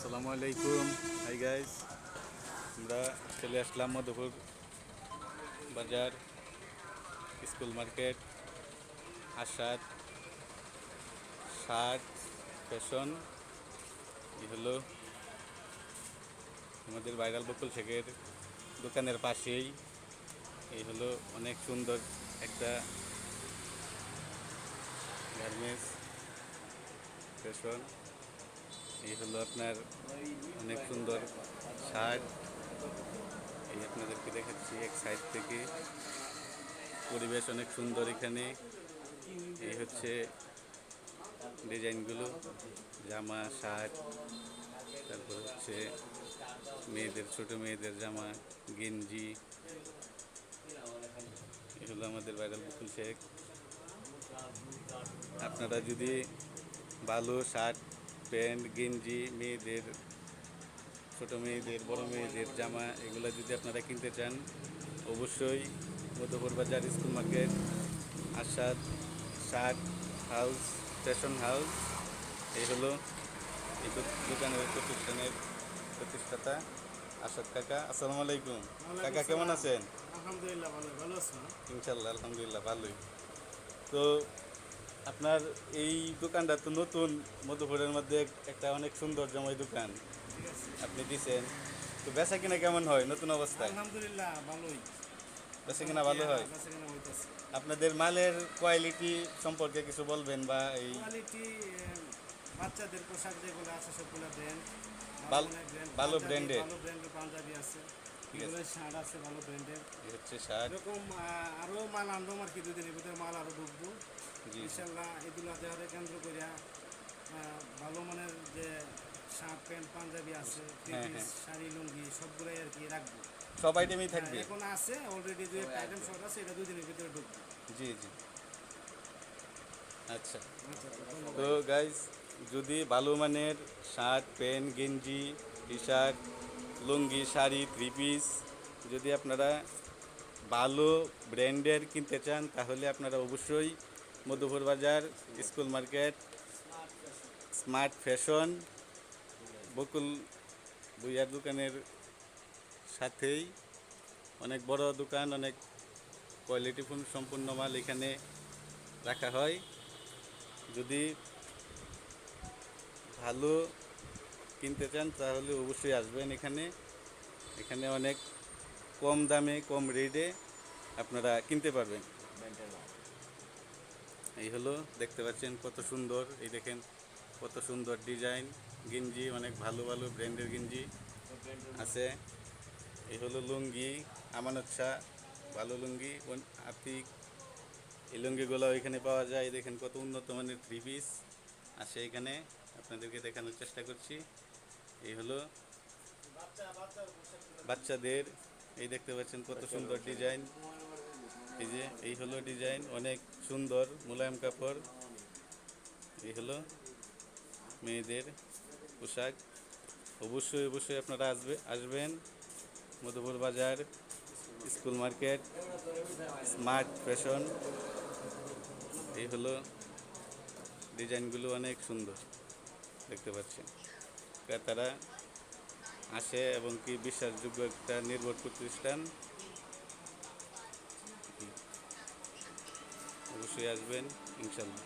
আসসালামু আলাইকুম। Hi guys, আমরা চলে আসলাম মধুপুর বাজার, school market, Ashad shirt fashion. এই হলো আমাদের ভাইরাল বকুল শেখের দোকানের পাশেই। এই হলো অনেক সুন্দর একটা গার্মেন্টস ফ্যাশন। এই হলো আপনার অনেক সুন্দর শার্ট। এই আপনাদেরকে দেখাচ্ছি এক সাইড থেকে। পরিবেশ অনেক সুন্দর এখানে। এই হচ্ছে ডিজাইনগুলো, জামা, শার্ট, তারপর হচ্ছে মেয়েদের, ছোট মেয়েদের জামা, গেঞ্জি। এই হলো আমাদের ভাইরাল বকুল শেখ। আপনারা যদি ভালো শার্ট, প্যান্ট, গেঞ্জি, মেয়েদের, ছোট মেয়েদের, বড় মেয়েদের জামা, এগুলো যদি আপনারা কিনতে চান, অবশ্যই মধুপুর বাজার, school market, Ashad shirt house, fashion house. এই হলো এই দোকানের প্রতিষ্ঠাতা আশাদ কাকা। আসসালামু আলাইকুম কাকা, কেমন আছেন? আলহামদুলিল্লাহ ভালো আছেন? ইনশাল্লাহ আলহামদুলিল্লাহ ভালোই। তো আপনার এই দোকানটা তো নতুন, মধুপুরের মধ্যে একটা অনেক সুন্দর জমাই দোকান ঠিক আছে। আপনি দিছেন। তো বেচা কিনা কেমন হয় নতুন অবস্থায়? আলহামদুলিল্লাহ ভালোই। বেচা কিনা ভালো হয়? বেচাকেনা হইতাছে। আপনাদের মালের কোয়ালিটি সম্পর্কে কিছু বলবেন? বা এই কোয়ালিটি বাচ্চাদের পোশাক যেগুলো আছে সবগুলো ব্র্যান্ড, ভালো ব্র্যান্ডের। ভালো ব্র্যান্ডের পাঞ্জাবি আছে, ঠিক আছে, এগুলো শার্ট আছে ভালো ব্র্যান্ডের। এই হচ্ছে শার্ট। এরকম আরও মাল আনবো আর কি, দুদিনের ভিতরে মাল আরও ঢুকবো জি, ইনশাল্লাহ। এগুলো দেওয়ারে কেন্দ্র করিয়া ভালো মানের যে শার্ট প্যান্ট পাঞ্জাবি আছে, হ্যাঁ হ্যাঁ, শাড়ি লুঙ্গি সবগুলোই আর কি রাখবো। সব আইটেমই থাকবে। এখন আছে অলরেডি দুই একটা আইটেম শর্ট আছে, এটা 2 দিনের ভিতরে ঢুকবে। জি জি, আচ্ছা। তো গাইজ, যদি ভালো মানের শার্ট, প্যান্ট, গেঞ্জি, টি শার্ট, লুঙ্গি, শাড়ি, থ্রি পিস যদি আপনারা ভালো ব্র্যান্ডের কিনতে চান, তাহলে আপনারা অবশ্যই মধুপুর বাজার, স্কুল মার্কেট, স্মার্ট ফ্যাশন, বকুল ভুইয়ার দোকানের সাথেই অনেক বড় দোকান, অনেক কোয়ালিটিফুল সম্পূর্ণ মাল এখানে রাখা হয়। যদি ভালো কিনতে চান তাহলে অবশ্যই আসবেন এখানে। এখানে অনেক কম দামে, কম রেটে আপনারা কিনতে পারবেন। এই হলো, দেখতে পাচ্ছেন কত সুন্দর, এই দেখেন কত সুন্দর ডিজাইন গেঞ্জি, অনেক ভালো ভালো ব্র্যান্ডের গেঞ্জি আছে। এই হলো লুঙ্গি, আমানত শাহ ভালো লুঙ্গি, আতিক, এই লুঙ্গিগুলো এখানে পাওয়া যায়। দেখেন কত উন্নত মানের থ্রি পিস আছে এখানে, আপনাদেরকে দেখানোর চেষ্টা করছি। এই হলো বাচ্চাদের, এই দেখতে পাচ্ছেন কত সুন্দর ডিজাইন। এই যে এই হলো ডিজাইন, অনেক সুন্দর মোলায়েম কাপড়। এই হলো মেয়েদের পোশাক। অবশ্যই অবশ্যই আপনারা আসবেন মধুপুর বাজার, স্কুল মার্কেট, স্মার্ট ফ্যাশন। এই হলো ডিজাইনগুলো অনেক সুন্দর দেখতে পাচ্ছেন। ক্রেতারা আসে এবং কি বিশ্বাসযোগ্য একটা নির্ভর প্রতিষ্ঠান। অবশ্যই আসবেন ইনশাল্লাহ।